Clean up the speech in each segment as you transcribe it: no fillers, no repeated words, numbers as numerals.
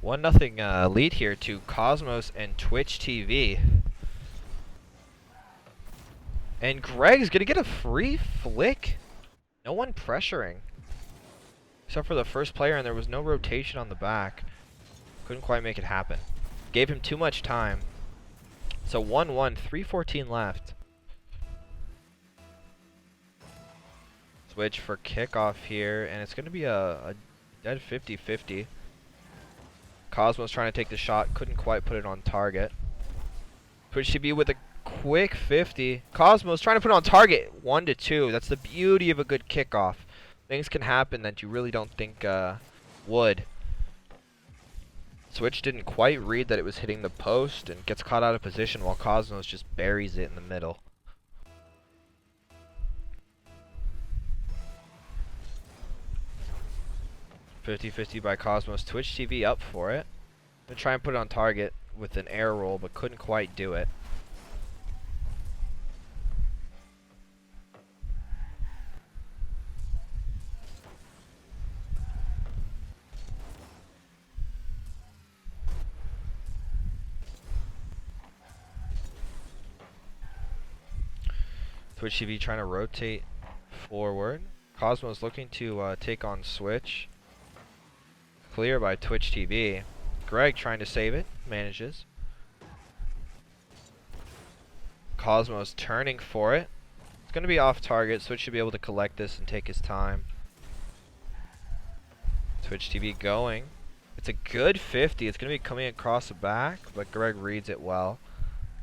1-0 lead here to Cosmos and Twitch TV. And Gregg's gonna get a free flick. No one pressuring. Except for the first player, and there was no rotation on the back. Couldn't quite make it happen. Gave him too much time. So 1-1, 3:14 left. Switch for kickoff here, and it's gonna be a dead 50-50. Cosmos trying to take the shot, couldn't quite put it on target. Twitch TV with a quick 50. Cosmos trying to put it on target, 1-2. That's the beauty of a good kickoff. Things can happen that you really don't think would. Switch didn't quite read that it was hitting the post and gets caught out of position while Cosmos just buries it in the middle. .50 by Cosmos. Twitch TV up for it. Gonna try and put it on target with an air roll, but couldn't quite do it. Twitch TV trying to rotate forward. Cosmos looking to take on Switch. Clear by Twitch TV. Gregg trying to save it. Manages. Cosmos turning for it. It's going to be off target. Switch should be able to collect this and take his time. Twitch TV going. It's a good 50. It's going to be coming across the back, but Gregg reads it well.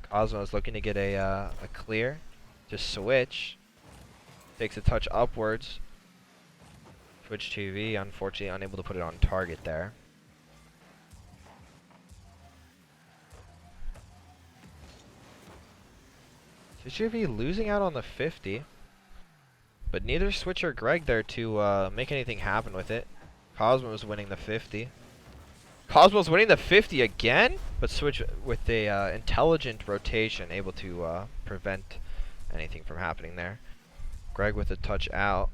Cosmos looking to get a clear. Just switch. Takes a touch upwards. Twitch TV, unfortunately, unable to put it on target there. Twitch TV losing out on the 50. But neither Switch or Gregg there to make anything happen with it. Cosmos winning the 50. Cosmos winning the 50 again? But Switch with a intelligent rotation able to prevent anything from happening there. Gregg with a touch out.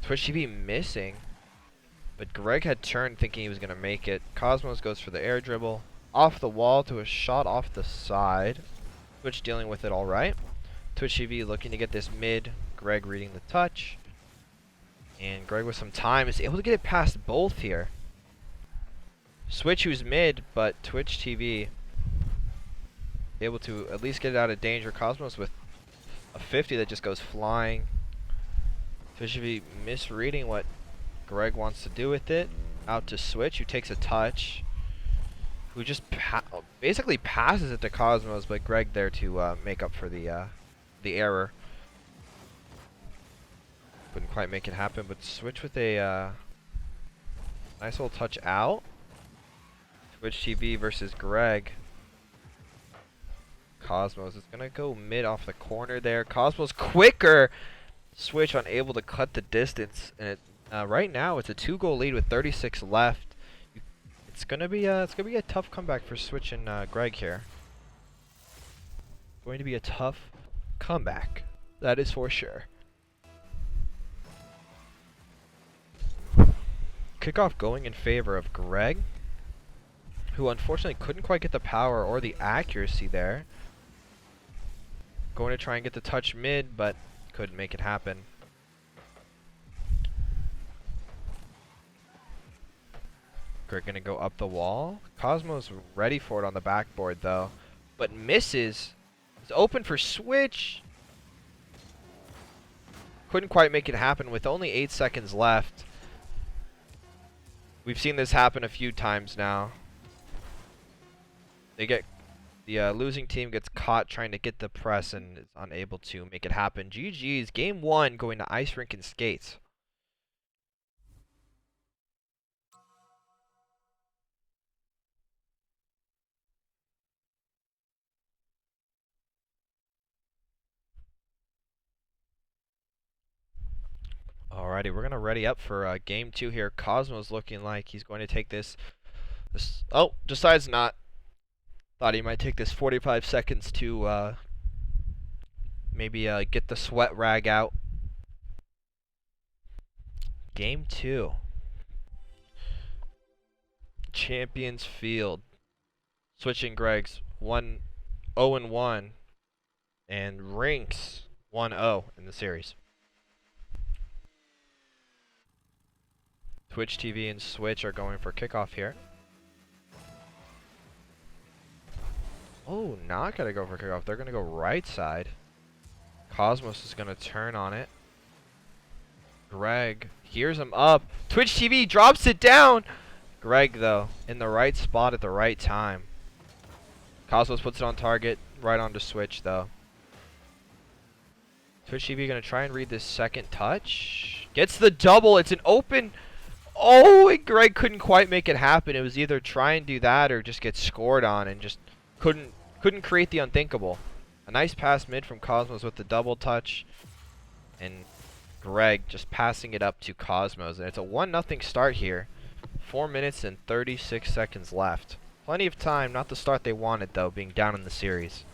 Twitch TV missing. But Gregg had turned thinking he was going to make it. Cosmos goes for the air dribble. Off the wall to a shot off the side. Twitch dealing with it alright. Twitch TV looking to get this mid. Gregg reading the touch. And Gregg with some time is able to get it past both here. Switch who's mid, but Twitch TV able to at least get it out of danger. Cosmos with a 50 that just goes flying. Twitch TV misreading what Gregg wants to do with it. Out to Switch, who takes a touch. Who just basically passes it to Cosmos, but Gregg there to make up for the error. Couldn't quite make it happen, but Switch with a nice little touch out. Twitch TV versus Gregg. Cosmos is gonna go mid off the corner there. Cosmos quicker. Switch unable to cut the distance, and right now it's a 2-goal lead with 36 left. It's gonna be a tough comeback for Switch and Gregg here. Going to be a tough comeback, that is for sure. Kickoff going in favor of Gregg, who unfortunately couldn't quite get the power or the accuracy there. Going to try and get the touch mid, but couldn't make it happen. Gregg gonna go up the wall. Cosmos ready for it on the backboard though, but misses. It's open for Switch. Couldn't quite make it happen with only 8 seconds left. We've seen this happen a few times now. The losing team gets caught trying to get the press and is unable to make it happen. GG's. Game 1 going to ice rink and skates. Alrighty, we're going to ready up for game 2 here. Cosmos looking like he's going to take this. Oh, decides not. Thought he might take this 45 seconds to maybe get the sweat rag out. Game 2. Champions Field. Switching Gregg's 1-0-1 and Rinks 1-0 in the series. Twitch TV and Switch are going for kickoff here. Oh, not gonna go for kickoff. They're gonna go right side. Cosmos is gonna turn on it. Gregg hears him up. Twitch TV drops it down. Gregg, though, in the right spot at the right time. Cosmos puts it on target, right onto Switch, though. Twitch TV gonna try and read this second touch. Gets the double. It's an open. Oh, and Gregg couldn't quite make it happen. It was either try and do that or just get scored on, and just couldn't create the unthinkable. A nice pass mid from Cosmos with the double touch, and Gregg just passing it up to Cosmos, and it's a 1-0 start here. 4 minutes and 36 seconds left. Plenty of time, not the start they wanted though, being down in the series.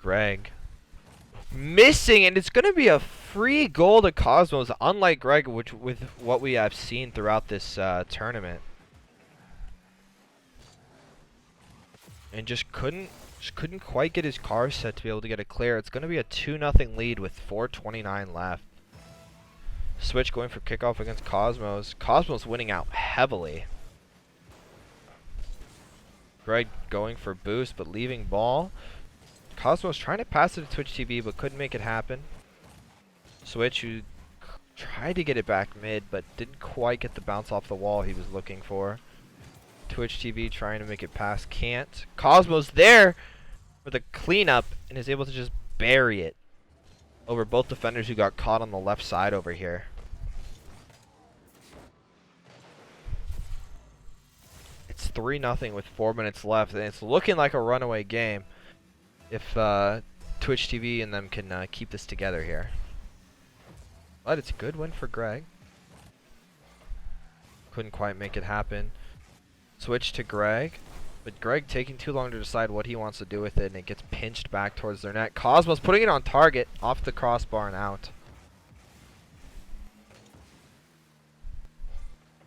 Gregg missing, and it's going to be a free goal to Cosmos, unlike Gregg, with what we have seen throughout this tournament. And just couldn't quite get his car set to be able to get it clear. It's going to be a 2-0 lead with 4:29 left. Switch going for kickoff against Cosmos. Cosmos winning out heavily. Gregg going for boost, but leaving ball. Cosmos trying to pass it to Twitch TV, but couldn't make it happen. Switch, who tried to get it back mid, but didn't quite get the bounce off the wall he was looking for. Twitch TV trying to make it pass, can't. Cosmos there for the cleanup, and is able to just bury it over both defenders who got caught on the left side over here. It's 3-0 with 4 minutes left, and it's looking like a runaway game if Twitch TV and them can keep this together here. But it's a good win for Gregg. Couldn't quite make it happen. Switch to Gregg, but Gregg taking too long to decide what he wants to do with it, and it gets pinched back towards their net. Cosmos putting it on target, off the crossbar and out.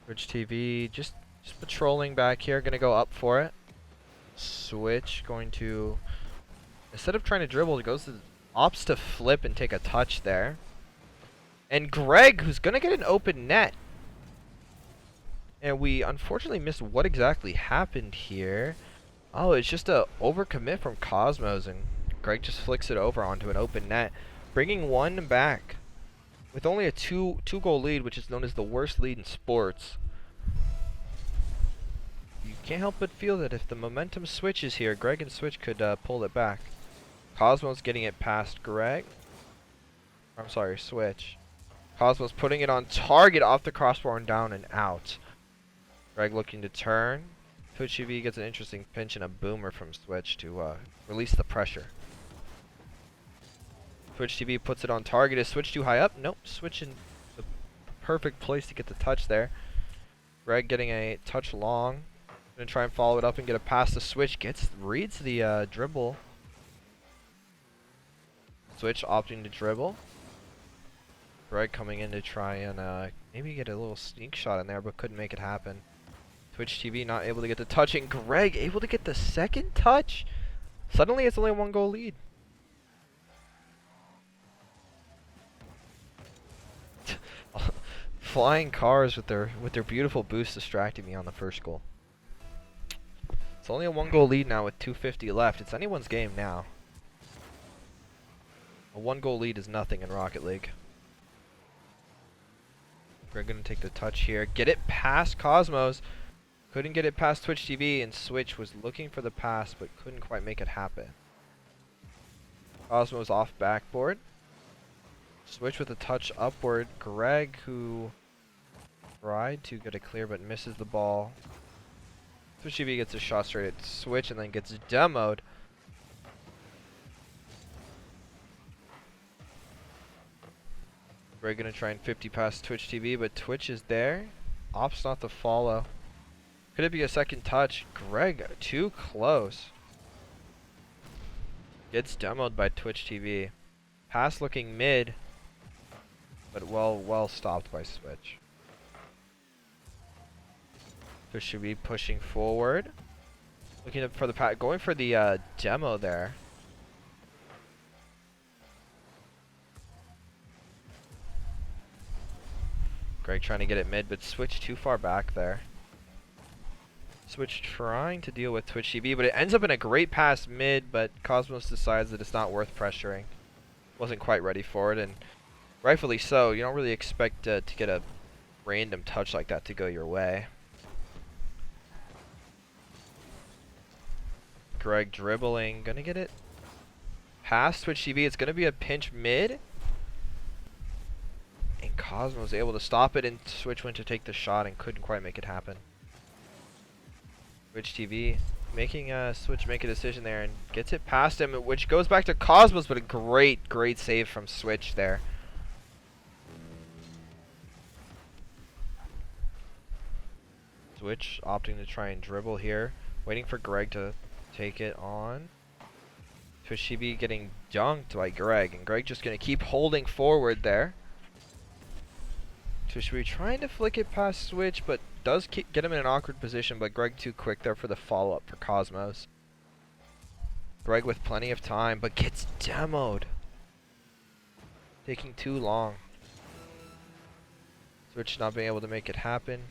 Twitch TV just patrolling back here, gonna go up for it. Switch going to, instead of trying to dribble, it opts to flip and take a touch there. And Gregg, who's gonna get an open net. And we unfortunately missed what exactly happened here. Oh, it's just a overcommit from Cosmos, and Gregg just flicks it over onto an open net, bringing one back with only a two-goal lead, which is known as the worst lead in sports. You can't help but feel that if the momentum switches here, Gregg and Switch could pull it back. Cosmos getting it past Gregg. I'm sorry, Switch. Cosmos putting it on target, off the crossbar and down and out. Gregg looking to turn. Twitch TV gets an interesting pinch and a boomer from Switch to release the pressure. Twitch TV puts it on target. Is Switch too high up? Nope. Switch in the perfect place to get the touch there. Gregg getting a touch long. Gonna try and follow it up and get a pass to Switch. Reads the dribble. Switch opting to dribble. Gregg coming in to try and maybe get a little sneak shot in there, but couldn't make it happen. Twitch TV not able to get the touch, and Gregg able to get the second touch. Suddenly it's only a 1-goal lead. Flying cars with their beautiful boost distracting me on the first goal. It's only a 1-goal lead now with 2:50 left. It's anyone's game now. A 1-goal lead is nothing in Rocket League. Gregg gonna take the touch here. Get it past Cosmos. Couldn't get it past Twitch TV, and Switch was looking for the pass but couldn't quite make it happen. Cosmos off backboard. Switch with a touch upward. Gregg, who tried to get it clear but misses the ball. Twitch TV gets a shot straight at Switch and then gets demoed. Gregg gonna try and 50 past Twitch TV, but Twitch is there. Opts not to follow. Could it be a second touch? Gregg too close. Gets demoed by Twitch TV. Pass looking mid, but well stopped by Switch. Twitch should be pushing forward. Looking up for the pack, going for the demo there. Gregg trying to get it mid, but Switch too far back there. Switch trying to deal with Twitch TV, but it ends up in a great pass mid, but Cosmos decides that it's not worth pressuring. Wasn't quite ready for it, and rightfully so. You don't really expect to get a random touch like that to go your way. Gregg dribbling, gonna get it past Twitch TV. It's gonna be a pinch mid, and Cosmos able to stop it, and Switch went to take the shot and couldn't quite make it happen. Twitch TV making Switch make a decision there and gets it past him, which goes back to Cosmos, but a great save from Switch there. Switch opting to try and dribble here, waiting for Gregg to take it on. Twitch TV getting dunked by Gregg, and Gregg just going to keep holding forward there. Twitch TV trying to flick it past Switch, but does get him in an awkward position, but Gregg too quick there for the follow-up for Cosmos. Gregg with plenty of time, but gets demoed. Taking too long. Switch not being able to make it happen.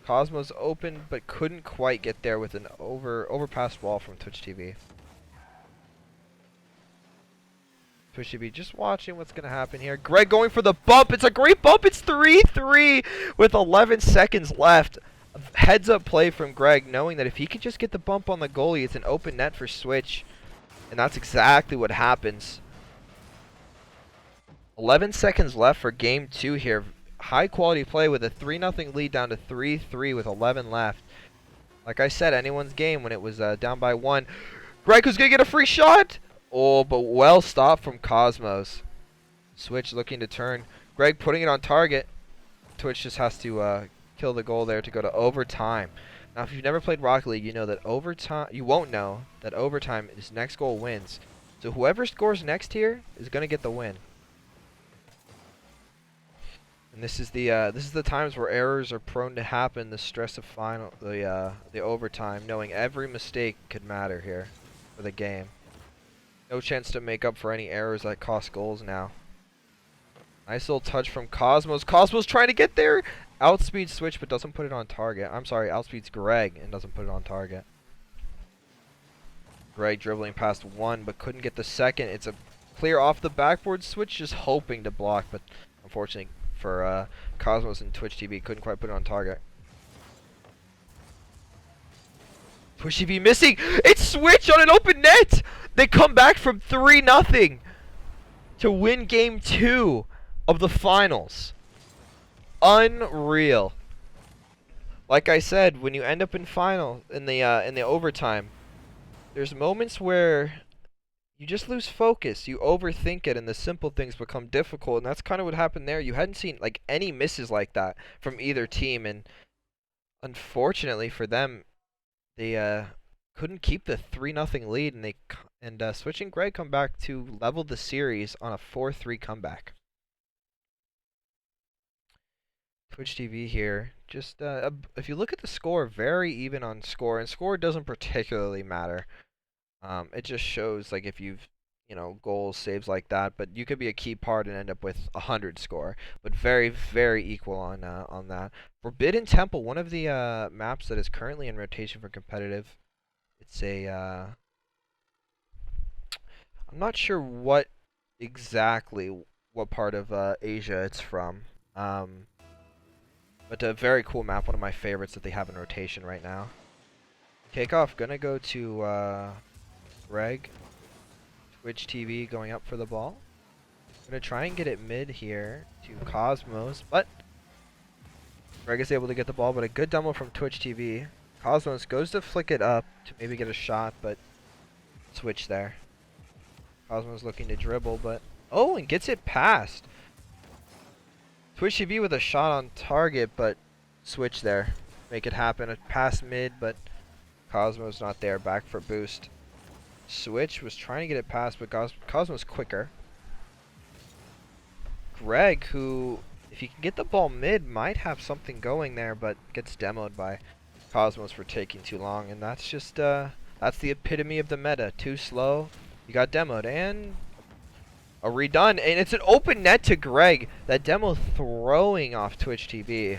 Cosmos open, but couldn't quite get there with an overpass wall from Twitch TV. Twitch TV just watching what's going to happen here. Gregg going for the bump. It's a great bump. It's 3-3 with 11 seconds left. Heads up play from Gregg, knowing that if he could just get the bump on the goalie, it's an open net for Switch. And that's exactly what happens. 11 seconds left for game 2 here. High quality play with a 3-0 lead down to 3-3 with 11 left. Like I said, anyone's game when it was down by 1. Gregg who's going to get a free shot. Oh, but well stopped from Cosmos. Switch looking to turn. Gregg putting it on target. Twitch just has to kill the goal there to go to overtime. Now, if you've never played Rocket League, you know that overtime. You won't know that overtime is next goal wins. So whoever scores next here is going to get the win. And this is the times where errors are prone to happen. The stress of the overtime, knowing every mistake could matter here for the game. No chance to make up for any errors that cost goals now. Nice little touch from Cosmos. Cosmos trying to get there. Outspeeds Switch, but doesn't put it on target. I'm sorry, outspeeds Gregg and doesn't put it on target. Gregg dribbling past 1, but couldn't get the second. It's a clear off the backboard. Switch just hoping to block, but unfortunately for Cosmos and Twitch TV, couldn't quite put it on target. Twitch TV missing. It's Switch on an open net. They come back from 3-0 to win game 2 of the finals. Unreal. Like I said, when you end up in the overtime, there's moments where you just lose focus. You overthink it, and the simple things become difficult. And that's kind of what happened there. You hadn't seen like any misses like that from either team, and unfortunately for them, they couldn't keep the 3-0 lead, and Switch and Gregg come back to level the series on a 4-3 comeback. Twitch TV here, just if you look at the score, very even on score, and score doesn't particularly matter. It just shows like if you've goals, saves like that, but you could be a key part and end up with 100 score, but very equal on that. Forbidden Temple, one of the maps that is currently in rotation for competitive. It's a I'm not sure what part of Asia it's from. But a very cool map, one of my favorites that they have in rotation right now. Takeoff gonna go to Gregg. Twitch TV going up for the ball. Gonna try and get it mid here to Cosmos, but Gregg is able to get the ball, but a good demo from Twitch TV. Cosmos goes to flick it up to maybe get a shot, but Switch there. Cosmos looking to dribble, but oh, and gets it past. Twitch TV with a shot on target, but Switch there. Make it happen. A pass mid, but Cosmos not there. Back for boost. Switch was trying to get it past, but Cosmos quicker. Gregg, who, if he can get the ball mid, might have something going there, but gets demoed by Cosmos for taking too long, and that's just, that's the epitome of the meta. Too slow, you got demoed, and a redone, and it's an open net to Gregg. That demo throwing off Twitch TV.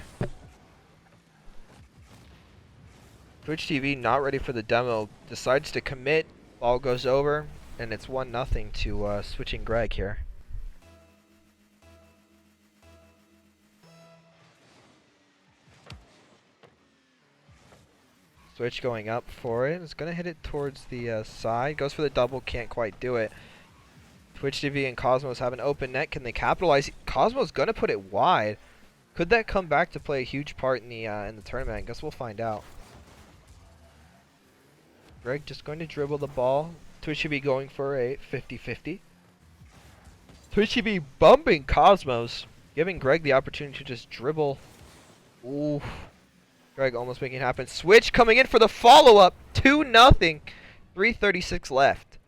Twitch TV not ready for the demo, decides to commit, ball goes over, and it's 1-0 to switching Gregg here. Switch going up for it. It's going to hit it towards the side. Goes for the double. Can't quite do it. Twitch TV and Cosmos have an open net. Can they capitalize? Cosmos going to put it wide. Could that come back to play a huge part in the tournament? I guess we'll find out. Gregg just going to dribble the ball. Twitch TV going for a 50-50. Twitch TV bumping Cosmos. Giving Gregg the opportunity to just dribble. Ooh. Gregg almost making it happen. Switch coming in for the follow-up. 2-0. 3:36 left.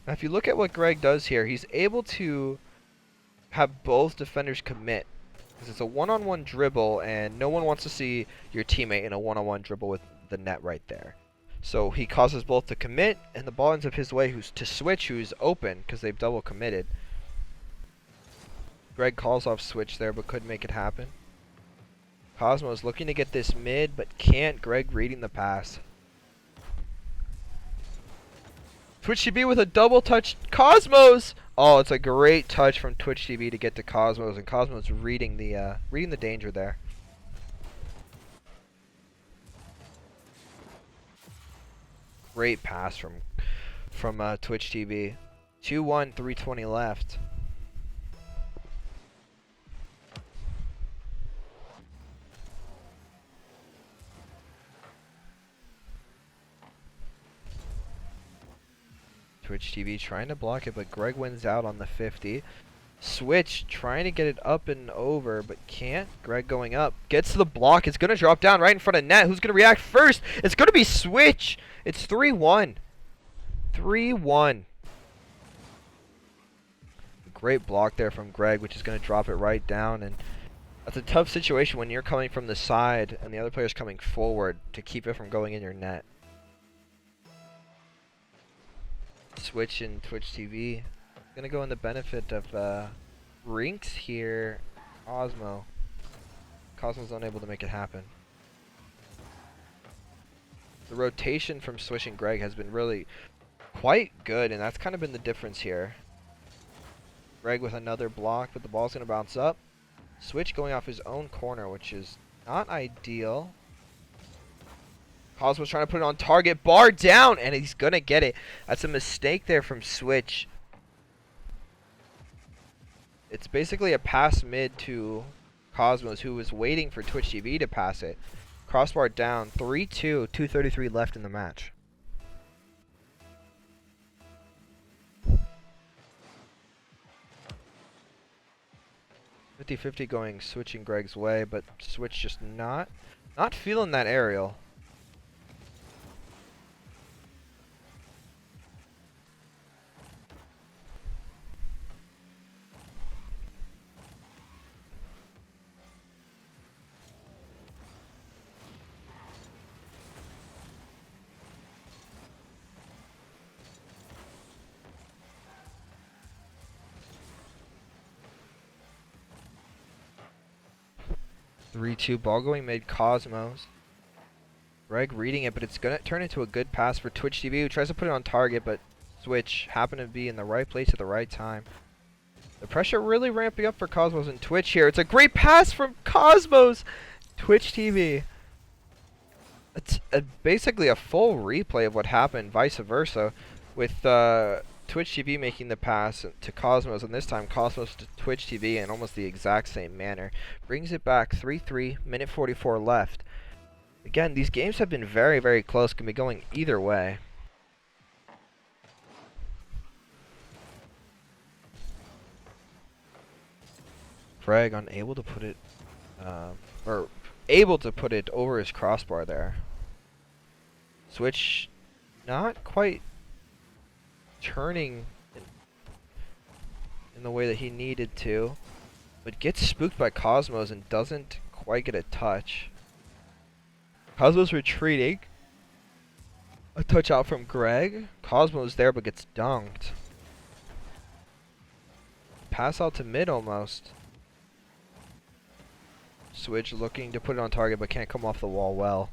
Now, if you look at what Gregg does here, he's able to have both defenders commit. Because it's a one-on-one dribble, and no one wants to see your teammate in a one-on-one dribble with the net right there. So he causes both to commit, and the ball ends up his way to switch, who's open, because they've double committed. Gregg calls off switch there, but couldn't make it happen. Cosmos looking to get this mid, but can't. Gregg reading the pass. Twitch TV with a double touch. Cosmos! Oh, it's a great touch from Twitch TV to get to Cosmos, and Cosmos reading the danger there. Great pass from Twitch TV. 2-1, 3:20 left. Twitch TV trying to block it, but Gregg wins out on the 50. Switch trying to get it up and over, but can't. Gregg going up. Gets to the block. It's going to drop down right in front of net. Who's going to react first? It's going to be Switch. It's 3-1. 3-1. Great block there from Gregg, which is going to drop it right down. And that's a tough situation when you're coming from the side and the other player's coming forward to keep it from going in your net. Switch and Twitch TV. Gonna go in the benefit of Rinks here. Cosmo's unable to make it happen. The rotation from Switch and Gregg has been really quite good, and that's kind of been the difference here. Gregg with another block, but the ball's gonna bounce up. Switch going off his own corner, which is not ideal. Cosmos trying to put it on target. Bar down, and he's going to get it. That's a mistake there from Switch. It's basically a pass mid to Cosmos, who was waiting for Twitch TV to pass it. Crossbar down. 3-2. 2:33 left in the match. (50-50) going switching Gregg's way, but Switch just not feeling that aerial. (3-2) ball going mid Cosmos. Gregg reading it, but it's going to turn into a good pass for Twitch TV, who tries to put it on target, but Switch happened to be in the right place at the right time. The pressure really ramping up for Cosmos and Twitch here. It's a great pass from Cosmos! Twitch TV. It's basically a full replay of what happened, vice versa, with Twitch TV making the pass to Cosmos, and this time Cosmos to Twitch TV in almost the exact same manner. Brings it back 3-3, minute 44 left. Again, these games have been very, very close, can be going either way. Gregg unable to put it, or able to put it over his crossbar there. Switch not quite turning in the way that he needed to. But gets spooked by Cosmos and doesn't quite get a touch. Cosmos retreating. A touch out from Gregg. Cosmos there but gets dunked. Pass out to mid almost. Switch looking to put it on target but can't come off the wall well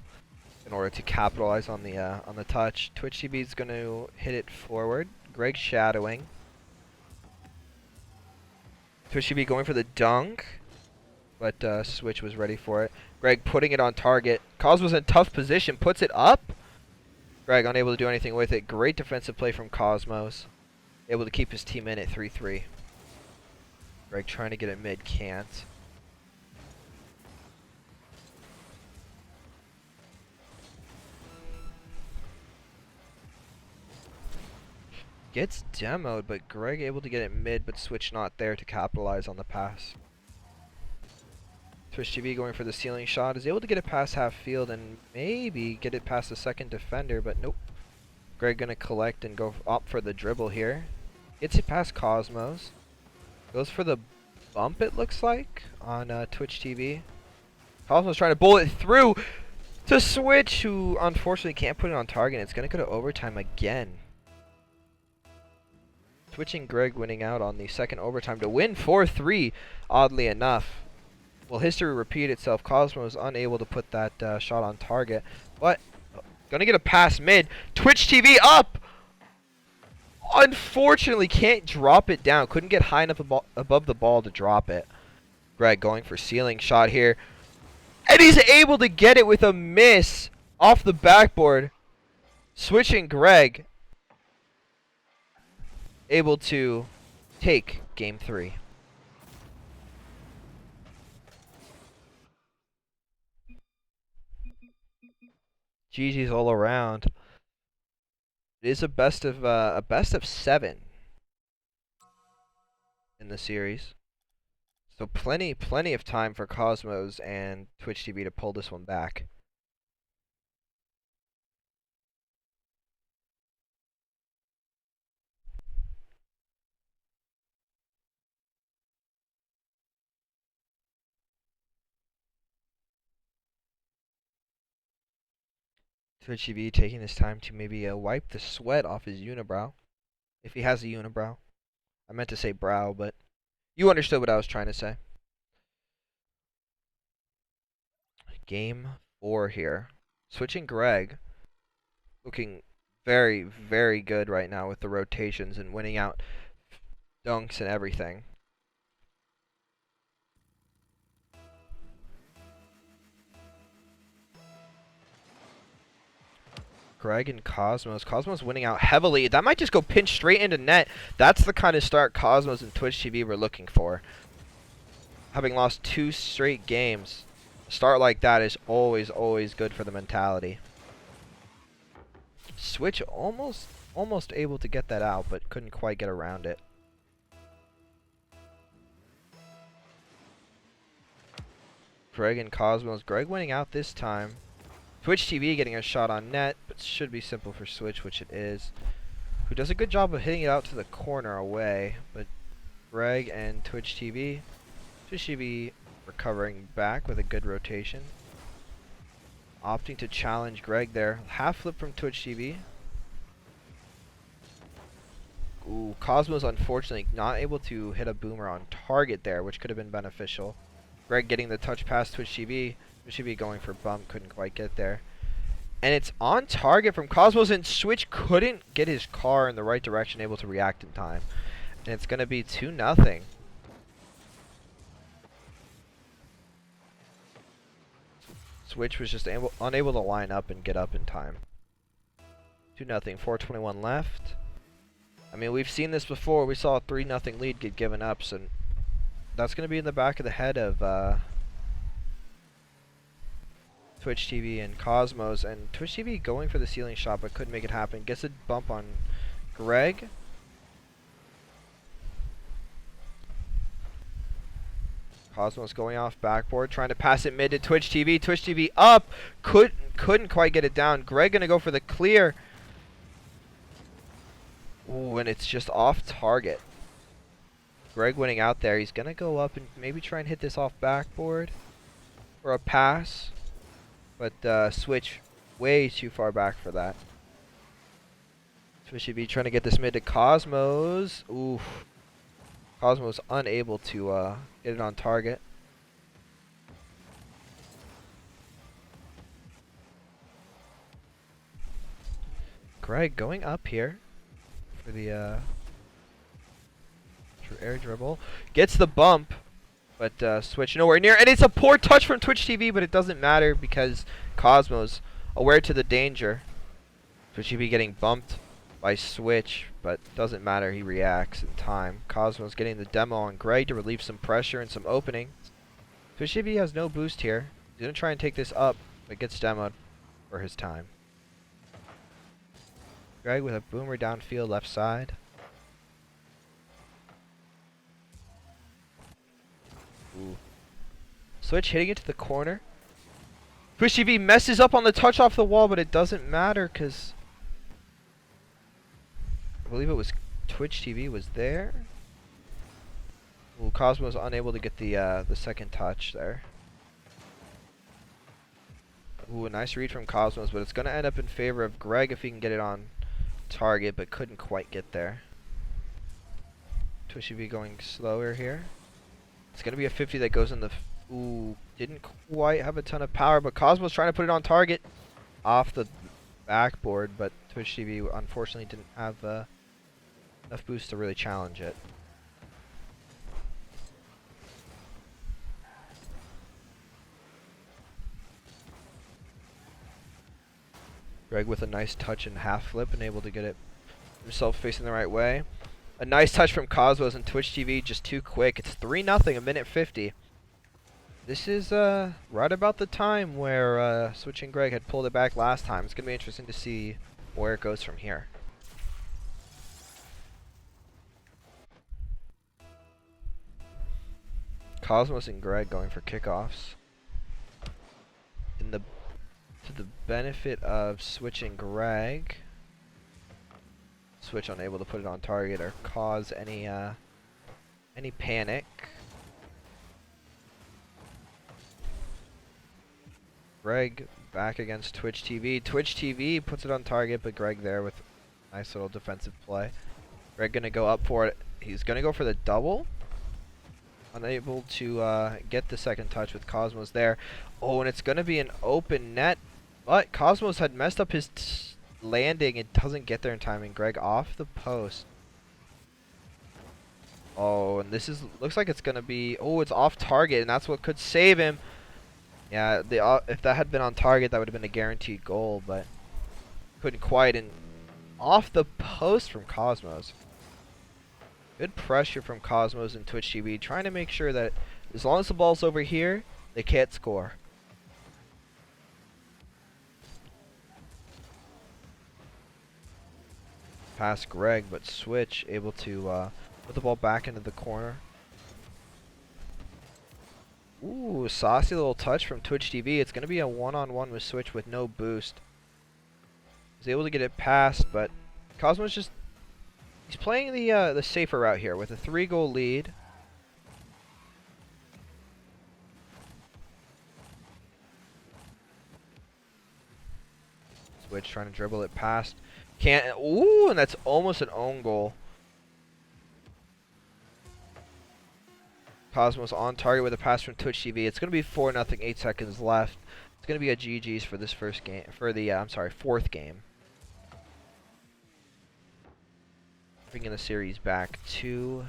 in order to capitalize on the touch. Twitch TV is going to hit it forward. Gregg shadowing. Twitch TV going for the dunk, but Switch was ready for it. Gregg putting it on target. Cosmos in tough position, puts it up. Gregg unable to do anything with it. Great defensive play from Cosmos. Able to keep his team in at 3-3. Gregg trying to get it mid, can't. Gets demoed, but Gregg able to get it mid, but Switch not there to capitalize on the pass. Twitch TV going for the ceiling shot, is able to get it past half field and maybe get it past the second defender, but nope. Gregg gonna collect and go up for the dribble here. Gets it past Cosmos. Goes for the bump, it looks like, on Twitch TV. Cosmos trying to bowl it through to Switch, who unfortunately can't put it on target. It's gonna go to overtime again. Switching Gregg winning out on the second overtime to win 4-3, oddly enough. Will history repeat itself? Cosmos unable to put that shot on target, but gonna get a pass mid. Twitch TV up! Unfortunately can't drop it down. Couldn't get high enough above the ball to drop it. Gregg going for ceiling shot here. And he's able to get it with a miss off the backboard. Switching Gregg. Able to take game 3. GG's all around. It is a best of 7 in the series. So plenty of time for Cosmos and Twitch TV to pull this one back. Twitch TV taking this time to maybe wipe the sweat off his unibrow. If he has a unibrow. I meant to say brow, but you understood what I was trying to say. Game 4 here. Switching Gregg. Looking very, very good right now with the rotations and winning out dunks and everything. Gregg and Cosmos. Cosmos winning out heavily. That might just go pinch straight into net. That's the kind of start Cosmos and Twitch TV were looking for. Having lost 2 straight games, a start like that is always good for the mentality. Switch almost able to get that out, but couldn't quite get around it. Gregg and Cosmos. Gregg winning out this time. Twitch TV getting a shot on net, but should be simple for Switch, which it is. Who does a good job of hitting it out to the corner away, but Gregg and Twitch TV. Twitch TV recovering back with a good rotation. Opting to challenge Gregg there. Half flip from Twitch TV. Ooh, Cosmos unfortunately not able to hit a boomer on target there, which could have been beneficial. Gregg getting the touch past Twitch TV. Twitch TV going for bump, couldn't quite get there. And it's on target from Cosmos, and Switch couldn't get his car in the right direction, able to react in time. And it's going to be 2-0. Switch was just unable to line up and get up in time. 2-0, 4:21 left. I mean, we've seen this before. We saw a 3-0 lead get given up, so that's going to be in the back of the head of Twitch TV and Cosmos. And Twitch TV going for the ceiling shot, but couldn't make it happen. Gets a bump on Gregg. Cosmos going off backboard, trying to pass it mid to Twitch TV. Twitch TV up, couldn't quite get it down. Gregg gonna go for the clear. Ooh, and it's just off target. Gregg winning out there. He's going to go up and maybe try and hit this off backboard for a pass. But Switch way too far back for that. Switch should be trying to get this mid to Cosmos. Oof. Cosmos unable to get it on target. Gregg going up here for the air dribble. Gets the bump, but Switch nowhere near. And it's a poor touch from Twitch TV, but it doesn't matter because Cosmos aware to the danger. Twitch TV getting bumped by Switch, but doesn't matter. He reacts in time. Cosmos getting the demo on Gregg to relieve some pressure and some opening. Twitch TV has no boost here. He's going to try and take this up, but gets demoed for his time. Gregg with a boomer downfield left side. Ooh. Switch hitting it to the corner. Twitch TV messes up on the touch off the wall, but it doesn't matter because I believe it was Twitch TV was there. Ooh, Cosmos unable to get the second touch there. Ooh, a nice read from Cosmos, but it's going to end up in favor of Gregg if he can get it on target, but couldn't quite get there. Twitch TV going slower here. It's going to be a 50 that goes in the... Ooh, didn't quite have a ton of power, but Cosmos trying to put it on target off the backboard, but Twitch TV unfortunately didn't have enough boost to really challenge it. Gregg with a nice touch and half flip and able to get it himself facing the right way. A nice touch from Cosmos and Twitch TV, just too quick. It's 3-0, a minute 50. This is right about the time where Switch and Gregg had pulled it back last time. It's going to be interesting to see where it goes from here. Cosmos and Gregg going for kickoffs. To the benefit of Switch and Gregg. Switch unable to put it on target or cause any panic. Gregg back against Twitch TV. Twitch TV puts it on target, but Gregg there with a nice little defensive play. Gregg gonna go up for it. He's gonna go for the double. Unable to get the second touch with Cosmos there. Oh, and it's gonna be an open net, but Cosmos had messed up his landing and doesn't get there in time, and Gregg off the post. Oh, and this looks like it's gonna be, oh, it's off target, and that's what could save him. Yeah, if that had been on target, that would have been a guaranteed goal, but couldn't quite. And off the post from Cosmos. Good pressure from Cosmos and Twitch TV, trying to make sure that as long as the ball's over here, they can't score. Past Gregg, but Switch able to put the ball back into the corner. Ooh, saucy little touch from Twitch TV. It's going to be a one-on-one with Switch with no boost. He's able to get it past, but Cosmos just... He's playing the safer route here with a 3-goal lead. Switch trying to dribble it past. Can't... Ooh, and that's almost an own goal. Cosmos on target with a pass from Twitch TV. It's going to be 4-0, 8 seconds left. It's going to be a GG's for this first game, for the, fourth game. Bringing the series back 2-2.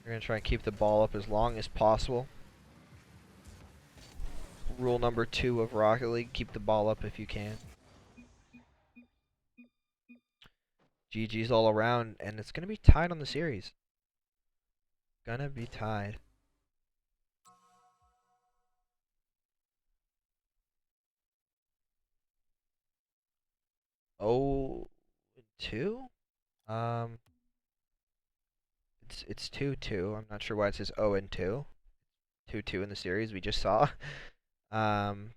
We're going to try and keep the ball up as long as possible. Rule number 2 of Rocket League, keep the ball up if you can. GG's all around, and it's going to be tied on the series. Gonna be tied. 0-2. Um, it's 2-2. I'm not sure why it says 0-2. 2-2 in the series we just saw. Um,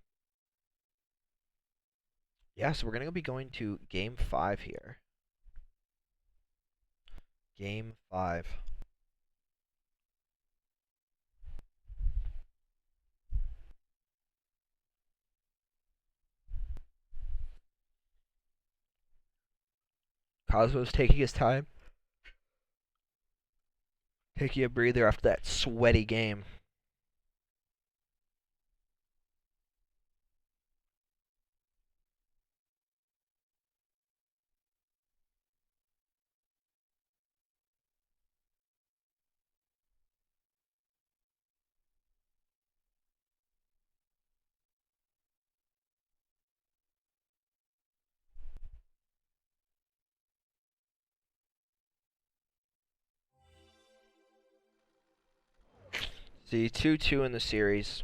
yeah, so we're gonna be going to game 5 here. Game 5. Cosmos taking his time, taking a breather after that sweaty game. See, 2-2 in the series.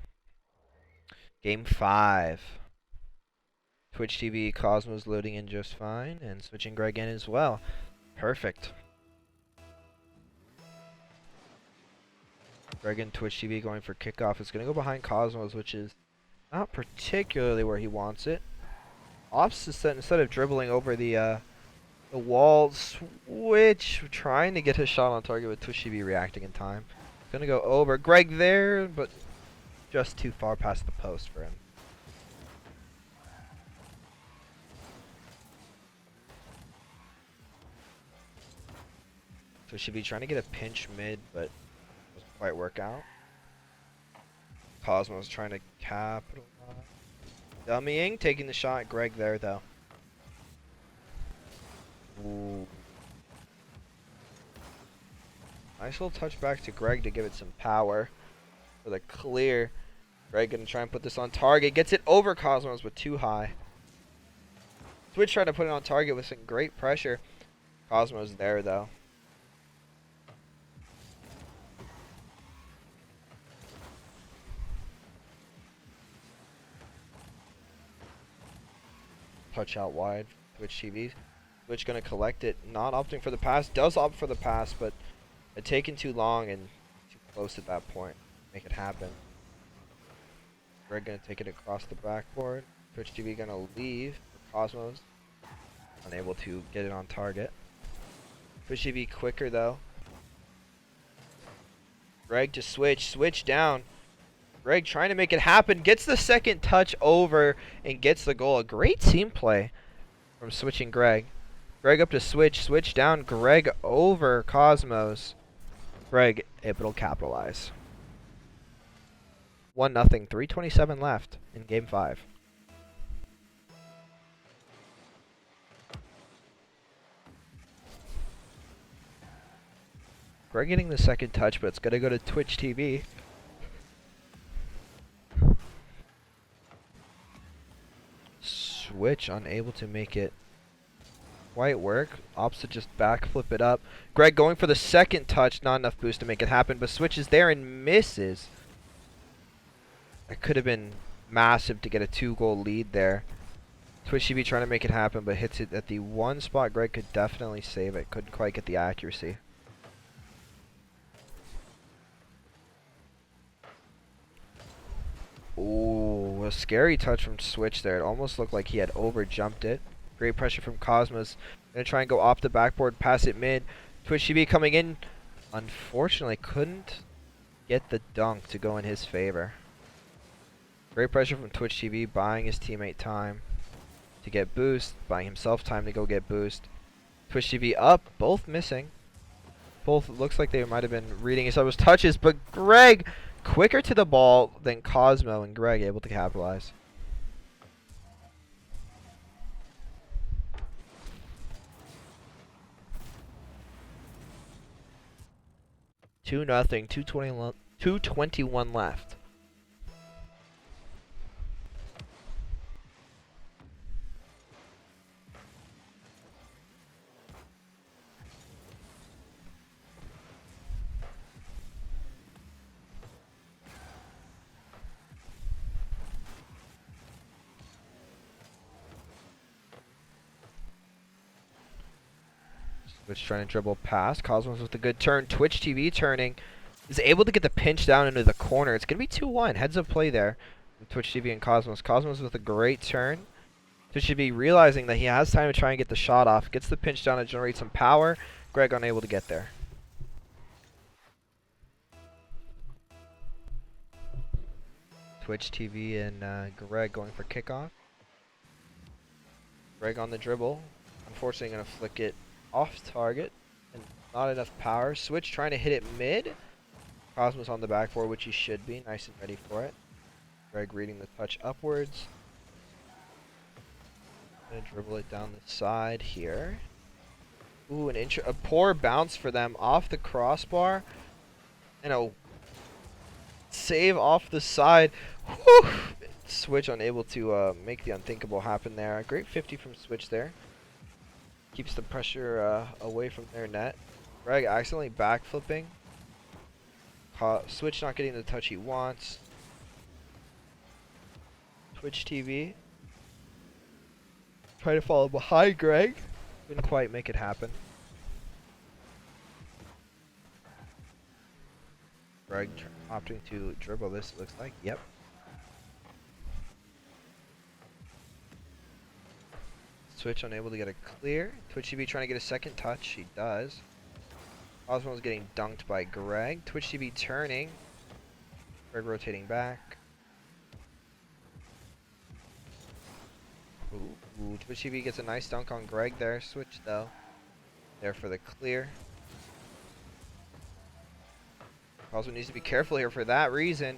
Game 5. Twitch TV, Cosmos loading in just fine, and switching Gregg in as well. Perfect. Gregg and Twitch TV going for kickoff. It's going to go behind Cosmos, which is not particularly where he wants it. Ops instead of dribbling over the wall, switch, trying to get his shot on target with Twitch TV reacting in time. Going to go over. Gregg there, but just too far past the post for him. So should be trying to get a pinch mid, but doesn't quite work out. Cosmos trying to capitalize. Dummying, taking the shot. Gregg there though. Ooh. Nice little touch back to Gregg to give it some power for the clear. Gregg gonna try and put this on target. Gets it over Cosmos, but too high. Switch trying to put it on target with some great pressure. Cosmos there though. Touch out wide. Twitch TV. Twitch gonna collect it. Not opting for the pass. Does opt for the pass, but it taken too long and too close at that point. Make it happen. Gregg gonna take it across the backboard. Twitch TV gonna leave for Cosmos. Unable to get it on target. Twitch TV quicker though. Gregg to switch down. Gregg trying to make it happen. Gets the second touch over and gets the goal. A great team play from switching Gregg. Gregg up to switch down. Gregg over Cosmos. Gregg able to capitalize. 1-0, 3:27 left in game 5. Gregg getting the second touch, but it's going to go to Twitch TV. Switch unable to make it quite work. Opts to just backflip it up. Gregg going for the second touch. Not enough boost to make it happen, but Switch is there and misses. It could have been massive to get a 2-goal lead there. Twitch TV trying to make it happen, but hits it at the one spot Gregg could definitely save it. Couldn't quite get the accuracy. Ooh, a scary touch from Switch there. It almost looked like he had over-jumped it. Great pressure from Cosmos. Gonna try and go off the backboard, pass it mid. Twitch TV coming in. Unfortunately, couldn't get the dunk to go in his favor. Great pressure from Twitch TV, buying his teammate time to get boost, buying himself time to go get boost. Twitch TV up, both missing. Both looks like they might have been reading each other's touches, but Gregg quicker to the ball than Cosmo, and Gregg able to capitalize. Two nothing, 2:21 left. Twitch trying to dribble past. Cosmos with a good turn. Twitch TV turning. Is able to get the pinch down into the corner. It's going to be 2-1. Heads up play there. Twitch TV and Cosmos. Cosmos with a great turn. Twitch should be realizing that he has time to try and get the shot off. Gets the pinch down to generate some power. Gregg unable to get there. Twitch TV and Gregg going for kickoff. Gregg on the dribble. Unfortunately going to flick it off target. And not enough power. Switch trying to hit it mid. Cosmos on the backboard, which he should be. Nice and ready for it. Gregg reading the touch upwards. Gonna dribble it down the side here. Ooh, a poor bounce for them off the crossbar. And a save off the side. Whew. Switch unable to make the unthinkable happen there. A great 50 from Switch there. Keeps the pressure away from their net. Gregg accidentally backflipping. Switch not getting the touch he wants. Twitch TV. Try to follow behind Gregg. Couldn't quite make it happen. Gregg opting to dribble this, it looks like. Yep. Switch unable to get a clear. Twitch TV trying to get a second touch. He does. Cosmo's getting dunked by Gregg. Twitch TV turning. Gregg rotating back. Ooh, Twitch TV gets a nice dunk on Gregg there. Switch though. There for the clear. Cosmo needs to be careful here for that reason.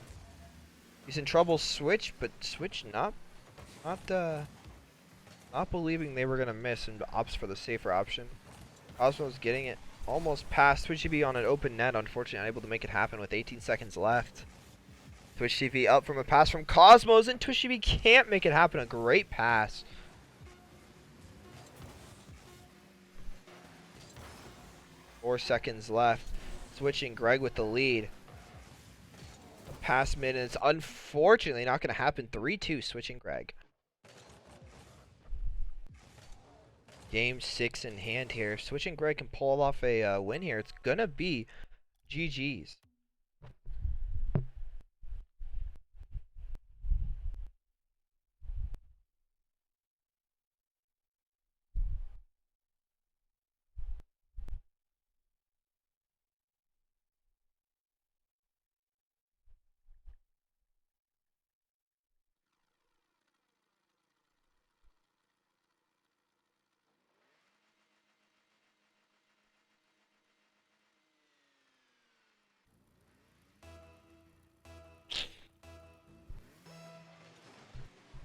He's in trouble. Switch, but Switch not believing they were gonna miss and opts for the safer option. Cosmo's getting it almost past. Twitch TV on an open net, unfortunately unable to make it happen with 18 seconds left. Twitch TV up from a pass from Cosmos, and Twitch TV can't make it happen. A great pass. Four seconds left. Switching Gregg with the lead. A pass mid, and it's unfortunately not going to happen. 3-2 switching Gregg. Game 6 in hand here. Switching Gregg can pull off a win here. It's going to be GG's.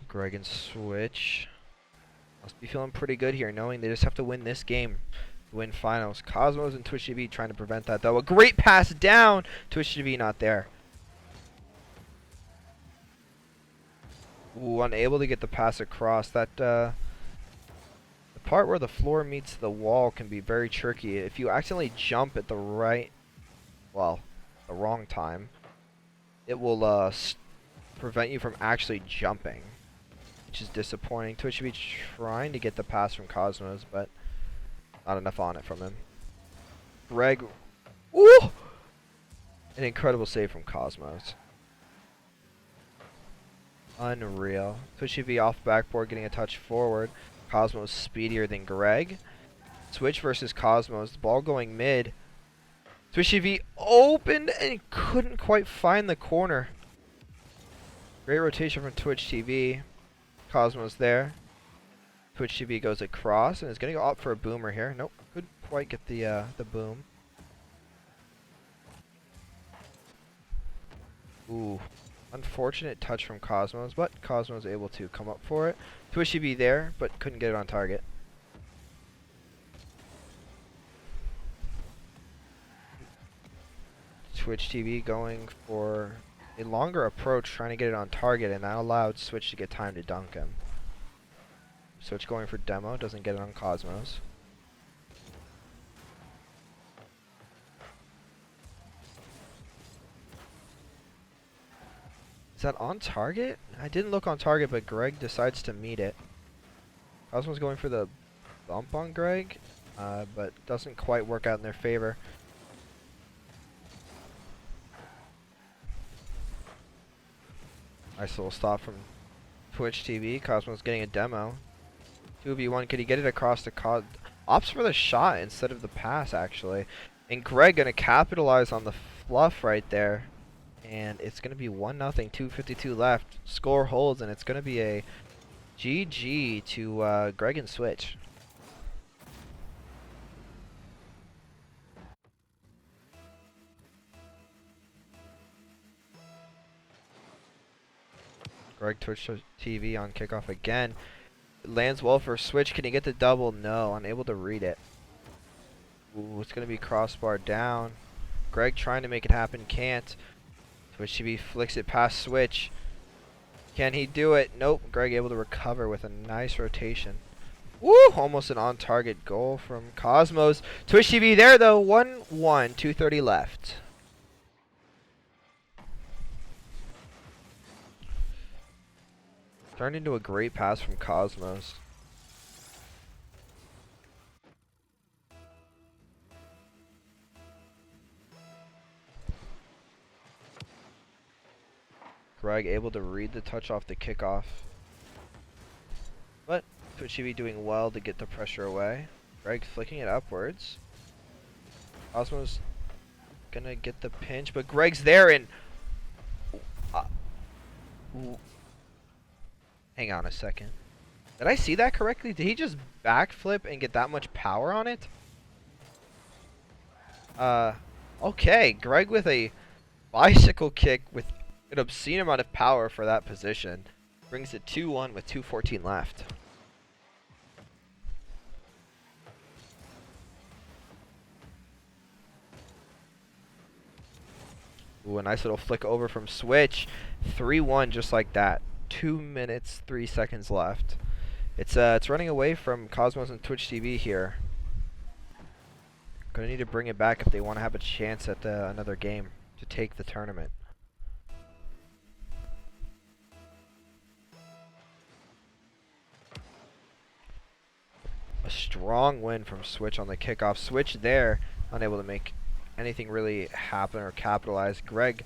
Gregg and Switch must be feeling pretty good here, knowing they just have to win this game to win finals. Cosmos and Twitch TV trying to prevent that, though. A great pass down. Twitch TV not there. Ooh, unable to get the pass across. That the part where the floor meets the wall can be very tricky. If you accidentally jump at the wrong time, it will prevent you from actually jumping, which is disappointing. Twitch should be trying to get the pass from Cosmos, but not enough on it from him. Gregg, ooh! An incredible save from Cosmos. Unreal. Twitch should be off backboard, getting a touch forward. Cosmos speedier than Gregg. Switch versus Cosmos. The ball going mid. Twitch TV opened and couldn't quite find the corner. Great rotation from Twitch TV. Cosmos there. Twitch TV goes across and is going to go up for a boomer here. Nope, couldn't quite get the boom. Ooh, unfortunate touch from Cosmos, but Cosmos able to come up for it. Twitch TV there, but couldn't get it on target. Twitch TV going for a longer approach, trying to get it on target, and that allowed Switch to get time to dunk him. Switch going for demo, doesn't get it on Cosmos. Is that on target? I didn't look on target, but Gregg decides to meet it. Cosmos going for the bump on Gregg. but doesn't quite work out in their favor. Nice little stop from Twitch TV. Cosmos getting a demo. 2v1. Could he get it across the opts for the shot instead of the pass, actually. And Gregg going to capitalize on the fluff right there. And it's going to be 1-0, 2:52 left. Score holds, and it's going to be a GG to Gregg and Switch. Gregg Twitch TV on kickoff again. Lands well for Switch. Can he get the double? No, unable to read it. Ooh, it's going to be crossbar down. Gregg trying to make it happen, can't. Twitch TV flicks it past Switch. Can he do it? Nope. Gregg able to recover with a nice rotation. Woo! Almost an on-target goal from Cosmos. Twitch TV there, though. 1-1, 2:30 left. Turned into a great pass from Cosmos. Gregg able to read the touch off the kickoff. But Twitch TV doing well to get the pressure away. Gregg flicking it upwards. Cosmos gonna get the pinch, but Gregg's there and... hang on a second. Did I see that correctly? Did he just backflip and get that much power on it? Okay. Gregg with a bicycle kick with an obscene amount of power for that position. Brings it 2-1 with 2:14 left. Ooh, a nice little flick over from Switch. 3-1 just like that. 2 minutes, 3 seconds left. It's running away from Cosmos and Twitch TV here. Gonna need to bring it back if they want to have a chance at another game to take the tournament. A strong win from Switch on the kickoff. Switch there, unable to make anything really happen or capitalize. Gregg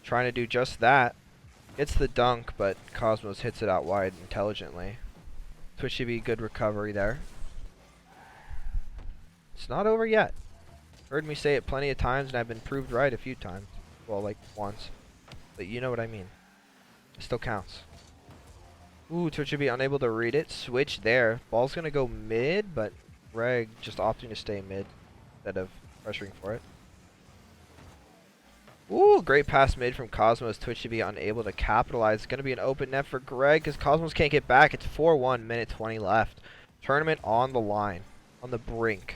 trying to do just that. Gets the dunk, but Cosmos hits it out wide intelligently. Twitch TV, good recovery there. It's not over yet. Heard me say it plenty of times, and I've been proved right a few times. Well, like once. But you know what I mean. It still counts. Ooh, Twitch TV unable to read it. Switch there. Ball's going to go mid, but Gregg just opting to stay mid instead of pressuring for it. Ooh, great pass mid from Cosmos. Twitch TV unable to capitalize. It's going to be an open net for Gregg because Cosmos can't get back. It's 4-1, minute 20 left. Tournament on the line. On the brink.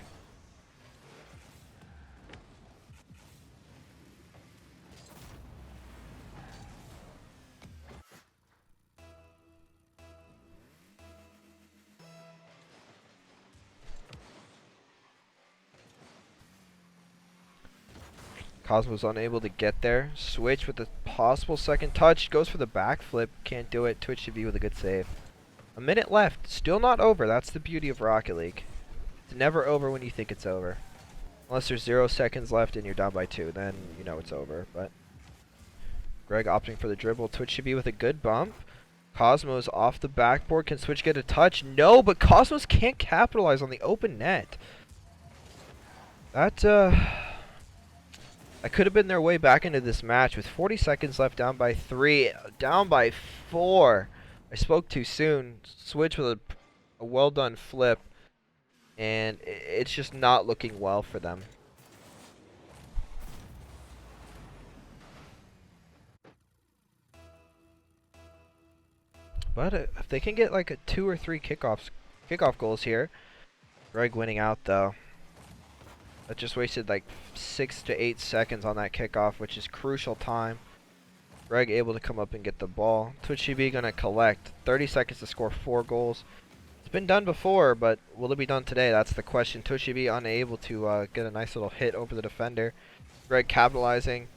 Cosmos unable to get there. Switch with a possible second touch. Goes for the backflip. Can't do it. Twitch TV with a good save. A minute left. Still not over. That's the beauty of Rocket League. It's never over when you think it's over. Unless there's 0 seconds left and you're down by 2. Then you know it's over. But Gregg opting for the dribble. Twitch TV with a good bump. Cosmos off the backboard. Can Switch get a touch? No, but Cosmos can't capitalize on the open net. That could have been their way back into this match with 40 seconds left, down by 3, down by 4. I spoke too soon. Switch with a well done flip, and it's just not looking well for them. But if they can get like a 2 or 3 kickoff goals here, Gregg winning out though. That just wasted like 6 to 8 seconds on that kickoff, which is crucial time. Gregg able to come up and get the ball. Twitch TV gonna collect 30 seconds to score 4 goals. It's been done before, but will it be done today? That's the question. Twitch TV unable to get a nice little hit over the defender. Gregg capitalizing.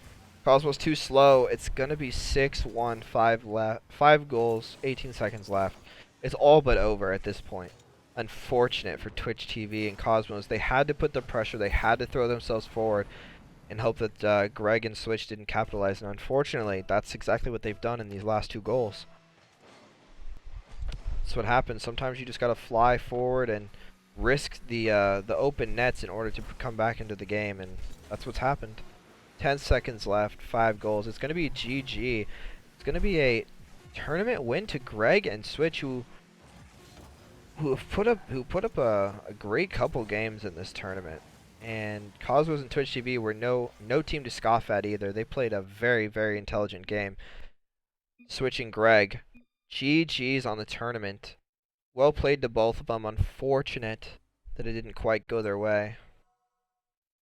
Cosmos too slow. It's gonna be 6-1, 5 goals, 18 seconds left. It's all but over at this point. unfortunate for Twitch TV and Cosmos. They had to put the pressure. They had to throw themselves forward and hope that Gregg and Switch didn't capitalize. And unfortunately, that's exactly what they've done in these last 2 goals. That's what happens. Sometimes you just gotta fly forward and risk the open nets in order to come back into the game, and that's what's happened. 10 seconds left, 5 goals. It's gonna be GG. It's gonna be a tournament win to Gregg and Switch, who have put up a great couple games in this tournament. And Cosmos and Twitch TV were no team to scoff at either. They played a very, very intelligent game. Switch and Gregg, GG's on the tournament. Well played to both of them. Unfortunate that it didn't quite go their way.